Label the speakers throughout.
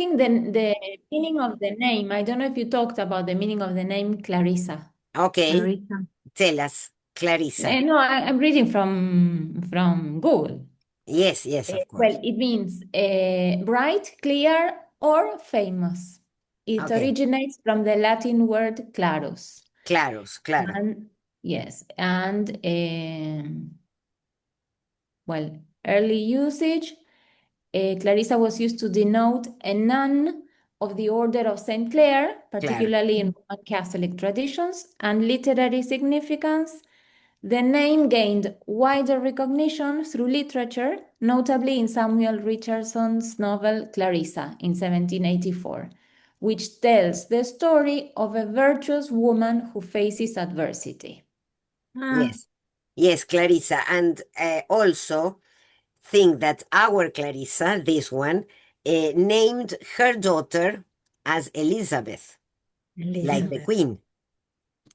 Speaker 1: checking the meaning of the name. I don't know if you talked about the meaning of the name Clarissa.
Speaker 2: Okay,
Speaker 1: Clarissa.
Speaker 2: tell us, Clarissa.
Speaker 1: No, I'm reading from Google.
Speaker 2: Yes, yes, of
Speaker 1: Well,
Speaker 2: course.
Speaker 1: it means bright, clear, or famous. It
Speaker 2: Okay,
Speaker 1: originates from the Latin word claros.
Speaker 2: claros, claro,
Speaker 1: And yes, and well, early usage, Clarissa was used to denote a nun of the Order of St. Clare,
Speaker 2: claro.
Speaker 1: particularly in Roman Catholic traditions, and literary significance. The name gained wider recognition through literature, notably in Samuel Richardson's novel Clarissa in 1784, which tells the story of a virtuous woman who faces adversity.
Speaker 3: Ah,
Speaker 2: Yes, yes, Clarissa. And also think that our Clarissa, this one, named her daughter as Elizabeth, like the
Speaker 3: Elizabeth.
Speaker 2: queen,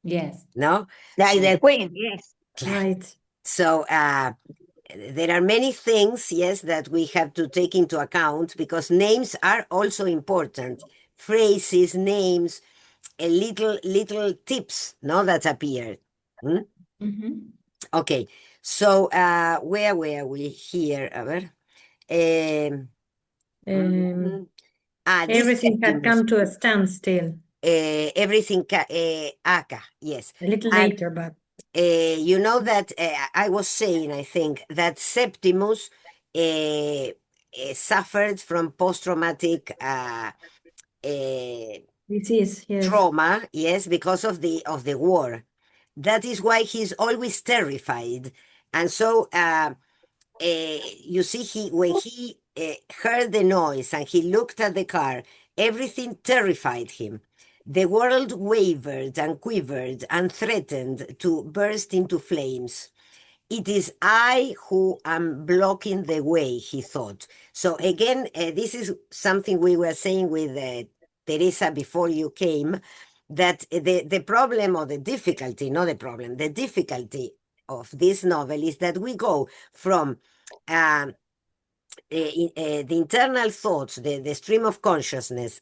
Speaker 1: Yes.
Speaker 2: no?
Speaker 4: Like
Speaker 2: So,
Speaker 4: the queen, yes.
Speaker 3: Right.
Speaker 2: so there are many things, yes, that we have to take into account because names are also important. Phrases, names, little tips, no, that appear. Hmm?
Speaker 1: Mhm.
Speaker 2: Okay, so where were we here? A ver. Um,
Speaker 3: Um,
Speaker 2: this
Speaker 3: everything had
Speaker 2: Septimus,
Speaker 3: come to a standstill
Speaker 2: everything, acá, yes.
Speaker 3: a little
Speaker 2: And
Speaker 3: later, but
Speaker 2: you know that I was saying, I think, that Septimus suffered from post-traumatic
Speaker 3: disease, yes.
Speaker 2: trauma, yes, because of the war. That is why he's always terrified. And so you see, when he heard the noise and he looked at the car, everything terrified him. The world wavered and quivered and threatened to burst into flames. It is I who am blocking the way, he thought. So again, this is something we were saying with Teresa before you came, that the problem or the difficulty, not the problem, the difficulty of this novel is that we go from the internal thoughts, the stream of consciousness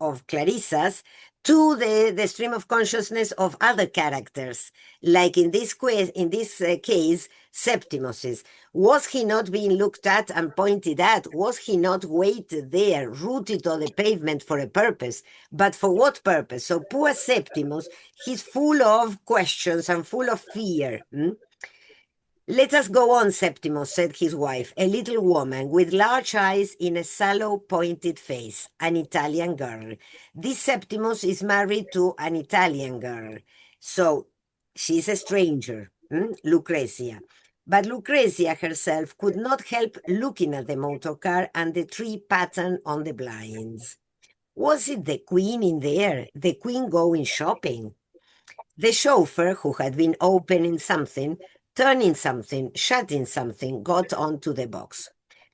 Speaker 2: of Clarissa's to the stream of consciousness of other characters, like in this case, Septimus's. Was he not being looked at and pointed at? Was he not waited there, rooted on the pavement for a purpose? But for what purpose? So poor Septimus, he's full of questions and full of fear. Let us go on, Septimus, said his wife, a little woman with large eyes in a sallow, pointed face, an Italian girl. This Septimus is married to an Italian girl. So she's a stranger, Lucrezia. But Lucrezia herself could not help looking at the motor car and the tree pattern on the blinds. Was it the queen in there? The queen going shopping? The chauffeur, who had been opening something, turning something, shutting something, got onto the box.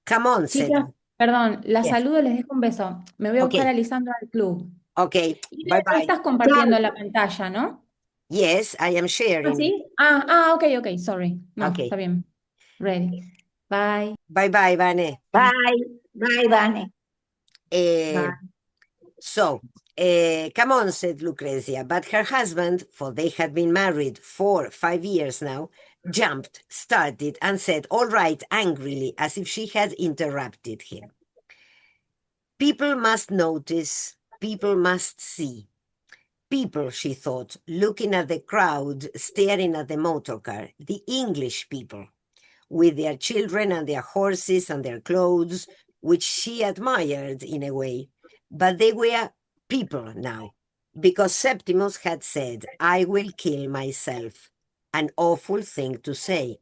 Speaker 2: Come on, said.
Speaker 1: Chicas, perdón, la
Speaker 2: Yes.
Speaker 1: saludo, les dejo un beso. Me voy a buscar
Speaker 2: Okay.
Speaker 1: a Lisandro al club.
Speaker 2: Okay.
Speaker 1: Y
Speaker 2: Bye
Speaker 1: no
Speaker 2: bye.
Speaker 1: estás compartiendo la pantalla, ¿no?
Speaker 2: Yes, I am
Speaker 1: ¿Ah,
Speaker 2: sharing.
Speaker 1: sí? Ok, ok, sorry. No,
Speaker 2: Okay.
Speaker 1: está bien. Ready. Bye.
Speaker 2: Bye bye, Vane.
Speaker 4: Bye, bye, Vane.
Speaker 2: Eh,
Speaker 1: Bye.
Speaker 2: so, come on, said Lucrezia. But her husband, for they had been married 5 years now, jumped, started, and said, all right, angrily, as if she had interrupted him. People must notice, people must see. People, she thought, looking at the crowd, staring at the motor car, the English people, with their children and their horses and their clothes, which she admired in a way. But they were people now, because Septimus had said, I will kill myself. An awful thing to say.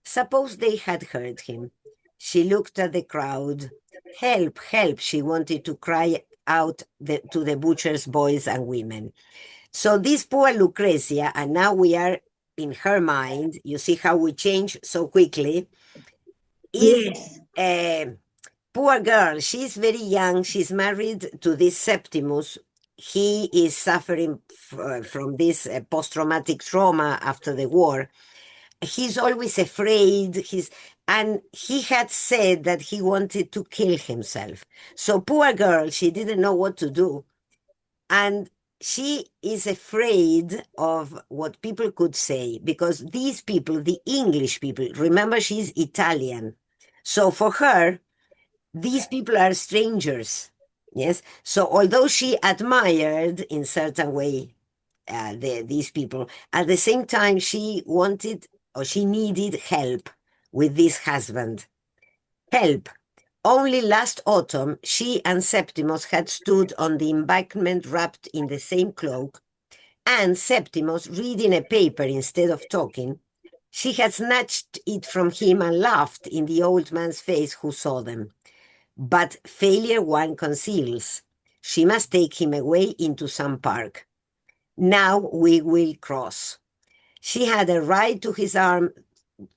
Speaker 2: Suppose they had heard him. She looked at the crowd. Help, help, she wanted to cry out to the butchers' boys and women. So this poor Lucrezia, and now we are in her mind, you see how we change so quickly, is
Speaker 4: Yes.
Speaker 2: a poor girl. She's very young. She's married to this Septimus. He is suffering from this post-traumatic trauma after the war. he's always afraid. And he had said that he wanted to kill himself. So poor girl, she didn't know what to do. And she is afraid of what people could say, because these people, the English people, remember she's Italian. So for her, these people are strangers. Yes. So although she admired in certain way these people, at the same time she wanted, or she needed help with this husband. Help. Only last autumn, she and Septimus had stood on the embankment wrapped in the same cloak, and Septimus reading a paper instead of talking. She had snatched it from him and laughed in the old man's face who saw them. But failure one conceals. She must take him away into some park. Now we will cross. She had a right to his arm,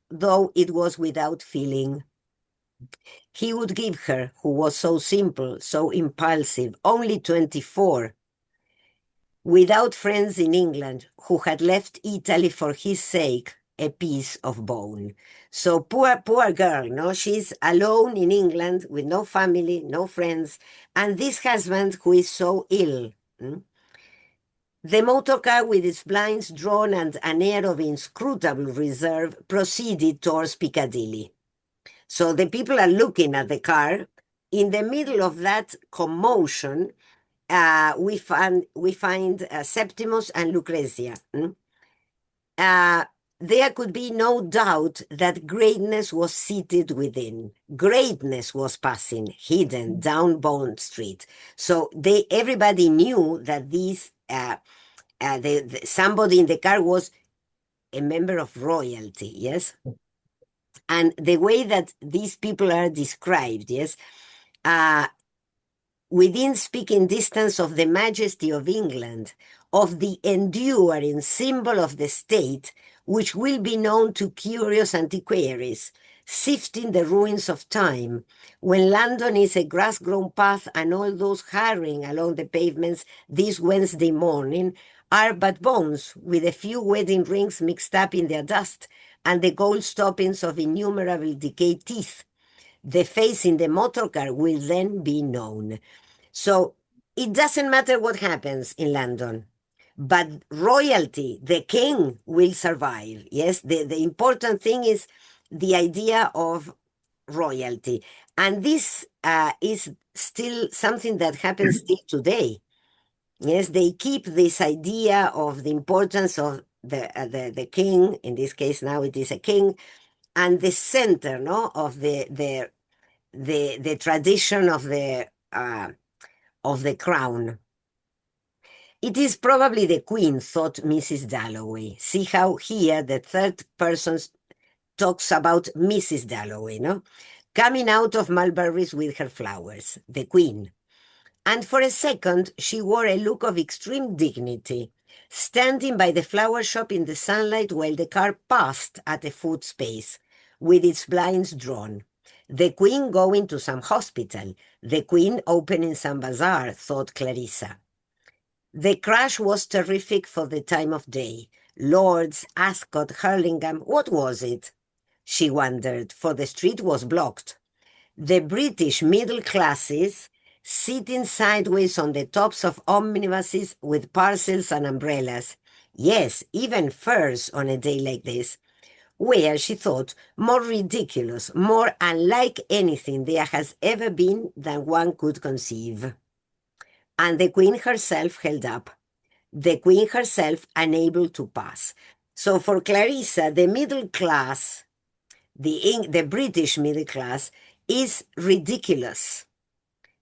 Speaker 2: though it was without feeling. He would give her, who was so simple, so impulsive, only 24, without friends in England, who had left Italy for his sake, a piece of bone. So poor girl, no? She's alone in England with no family, no friends, and this husband who is so ill. The motor car, with its blinds drawn and an air of inscrutable reserve, proceeded towards Piccadilly. So the people are looking at the car. In the middle of that commotion, we find Septimus and Lucrezia. There could be no doubt that greatness was seated within. Greatness was passing, hidden down Bond Street. So everybody knew that somebody in the car was a member of royalty, yes? And the way that these people are described, yes, within speaking distance of the majesty of England, of the enduring symbol of the state, which will be known to curious antiquaries, sifting the ruins of time, when London is a grass-grown path and all those hurrying along the pavements this Wednesday morning are but bones with a few wedding rings mixed up in their dust and the gold stoppings of innumerable decayed teeth. The face in the motor car will then be known. So it doesn't matter what happens in London, but royalty, the king, will survive. Yes, the important thing is the idea of royalty. And this is still something that happens still today. Yes, they keep this idea of the importance of the king. In this case, now it is a king, and the center, no, of the tradition of the crown. It is probably the Queen, thought Mrs. Dalloway. See how here the third person talks about Mrs. Dalloway, no? Coming out of mulberries with her flowers, the Queen. And for a second, she wore a look of extreme dignity, standing by the flower shop in the sunlight while the car passed at a foot space, with its blinds drawn. The Queen going to some hospital, the Queen opening some bazaar, thought Clarissa. The crash was terrific for the time of day. Lords, Ascot, Hurlingham, what was it? She wondered, for the street was blocked. The British middle classes sitting sideways on the tops of omnibuses with parcels and umbrellas. Yes, even furs on a day like this. Where, she thought, more ridiculous, more unlike anything there has ever been than one could conceive. And the Queen herself held up. The Queen herself unable to pass. So for Clarissa, the middle class, the British middle class, is ridiculous.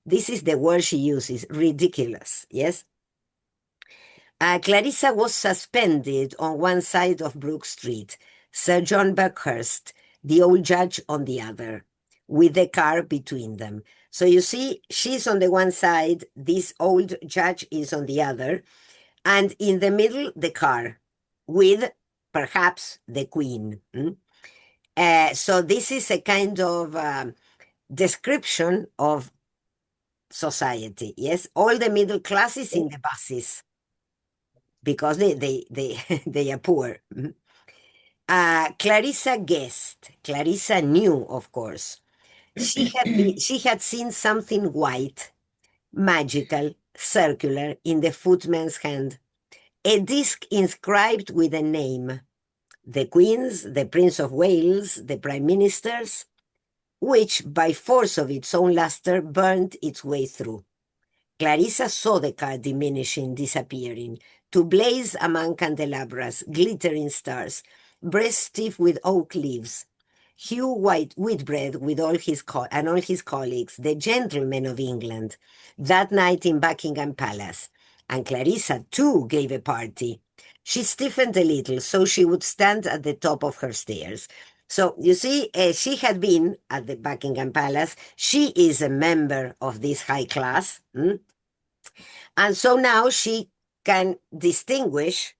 Speaker 2: This is the word she uses, ridiculous, yes? Clarissa was suspended on one side of Brook Street, Sir John Buckhurst, the old judge, on the other, with the car between them. So you see, she's on the one side, this old judge is on the other, and in the middle, the car, with perhaps the Queen. So this is a kind of description of society, yes? All the middle classes in the buses, because they are poor. Clarissa guessed. Clarissa knew, of course. She had seen something white, magical, circular in the footman's hand. A disc inscribed with a name. The Queen's, the Prince of Wales, the Prime Minister's, which, by force of its own luster, burned its way through. Clarissa saw the car diminishing, disappearing, to blaze among candelabras, glittering stars, breast stiff with oak leaves. Hugh Whitbread with all his colleagues, the gentlemen of England, that night in Buckingham Palace. And Clarissa, too, gave a party. She stiffened a little so she would stand at the top of her stairs. So, you see, she had been at the Buckingham Palace. She is a member of this high class. And so now she can distinguish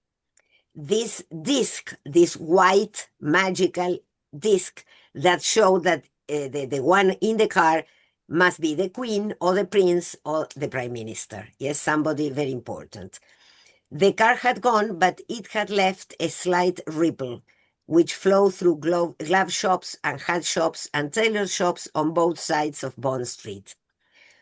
Speaker 2: this disc, this white magical disc that showed that the one in the car must be the Queen or the Prince or the Prime Minister. Yes, somebody very important. The car had gone, but it had left a slight ripple, which flowed through glove shops and hat shops and tailor shops on both sides of Bond Street.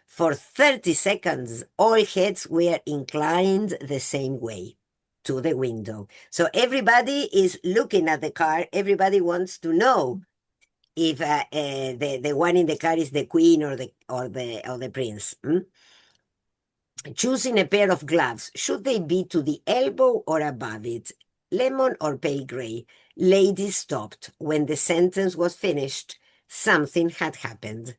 Speaker 2: For 30 seconds, all heads were inclined the same way, to the window. So everybody is looking at the car. Everybody wants to know if the one in the car is the Queen or the Prince. Choosing a pair of gloves, should they be to the elbow or above it, lemon or pale gray? Lady stopped. When the sentence was finished, something had happened.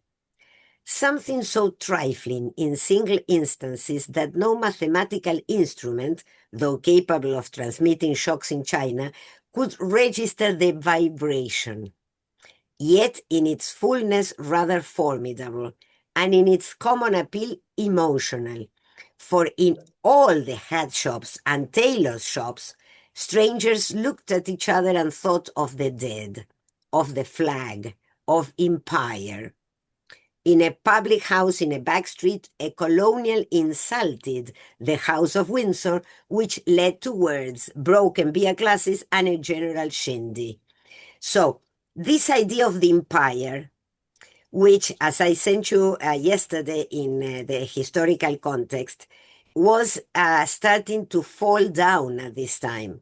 Speaker 2: Something so trifling in single instances that no mathematical instrument, though capable of transmitting shocks in China, could register the vibration. Yet in its fullness rather formidable, and in its common appeal emotional. For in all the hat shops and tailors' shops, strangers looked at each other and thought of the dead, of the flag, of empire. In a public house in a back street, a colonial insulted the House of Windsor, which led to words, broken beer glasses, and a general shindy. So, this idea of the empire, which, as I sent you yesterday in the historical context, was starting to fall down at this time.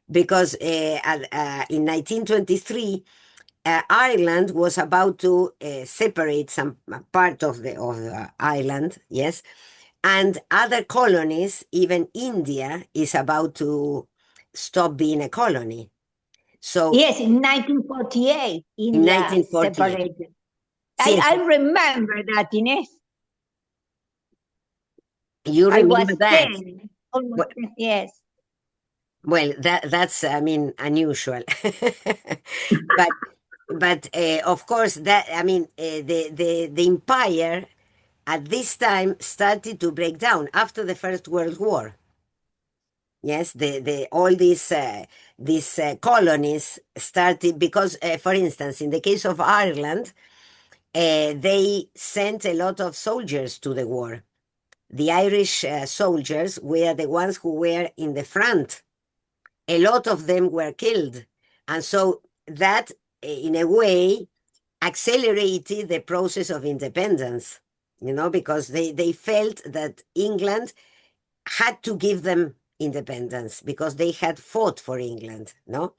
Speaker 2: Because in 1923, Ireland was about to separate some part of the island, yes, and other colonies, even India, is about to stop being a colony. So
Speaker 4: Yes, in 1948,
Speaker 2: in
Speaker 4: India
Speaker 2: 1948,
Speaker 4: separated.
Speaker 2: yes,
Speaker 4: I remember that, Ines.
Speaker 2: you
Speaker 4: I was
Speaker 2: remember that.
Speaker 4: 10, almost
Speaker 2: Well,
Speaker 4: 10, yes.
Speaker 2: well, that's I mean unusual, but of course that I mean the empire at this time started to break down after the First World War. Yes, the all these colonies started because, for instance, in the case of Ireland, they sent a lot of soldiers to the war. The Irish soldiers were the ones who were in the front. A lot of them were killed, and so that, in a way, accelerated the process of independence. You know, because they felt that England had to give them independence because they had fought for England, no?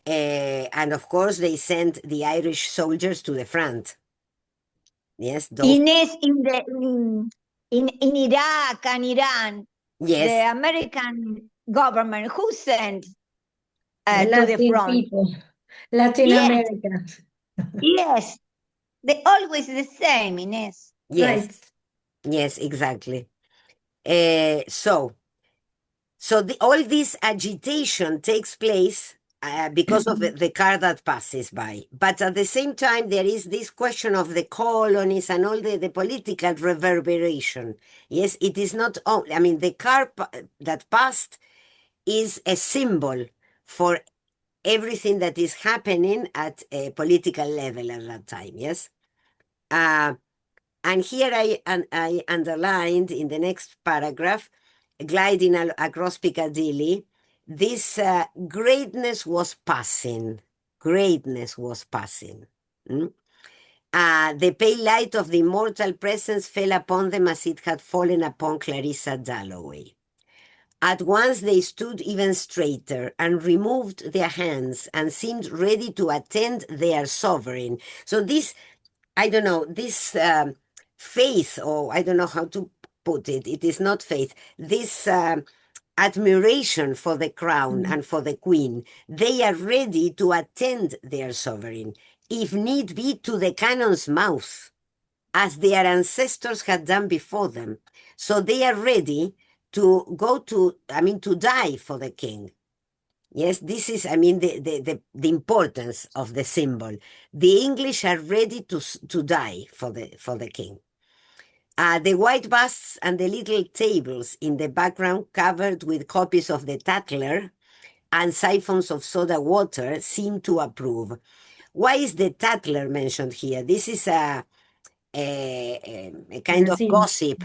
Speaker 2: And of course, they sent the Irish soldiers to the front. Yes, those.
Speaker 4: Ines, in Iraq and Iran,
Speaker 2: Yes,
Speaker 4: the American government, who sent
Speaker 3: The
Speaker 4: to the
Speaker 3: Latin
Speaker 4: front?
Speaker 3: people, Latin
Speaker 4: Yes,
Speaker 3: America.
Speaker 4: yes. They always the same, Ines.
Speaker 2: yes,
Speaker 3: Right.
Speaker 2: yes, exactly. So all this agitation takes place because of the car that passes by. But at the same time, there is this question of the colonies and all the political reverberation. Yes, it is not only, I mean, the car that passed is a symbol for everything that is happening at a political level at that time, yes? And here I underlined in the next paragraph, gliding across Piccadilly, this greatness was passing. Greatness was passing. Mm? The pale light of the immortal presence fell upon them as it had fallen upon Clarissa Dalloway. At once they stood even straighter and removed their hands and seemed ready to attend their sovereign. So this, I don't know, this faith, or I don't know how to put it, it is not faith, this admiration for the crown and for the queen, they are ready to attend their sovereign, if need be, to the cannon's mouth, as their ancestors had done before them. So they are ready to go to, to die for the king. Yes, this is, the importance of the symbol. The English are ready to die for the king. The white busts and the little tables in the background covered with copies of the Tatler and siphons of soda water seem to approve. Why is the Tatler mentioned here? This is a kind of
Speaker 3: Magazine.
Speaker 2: gossip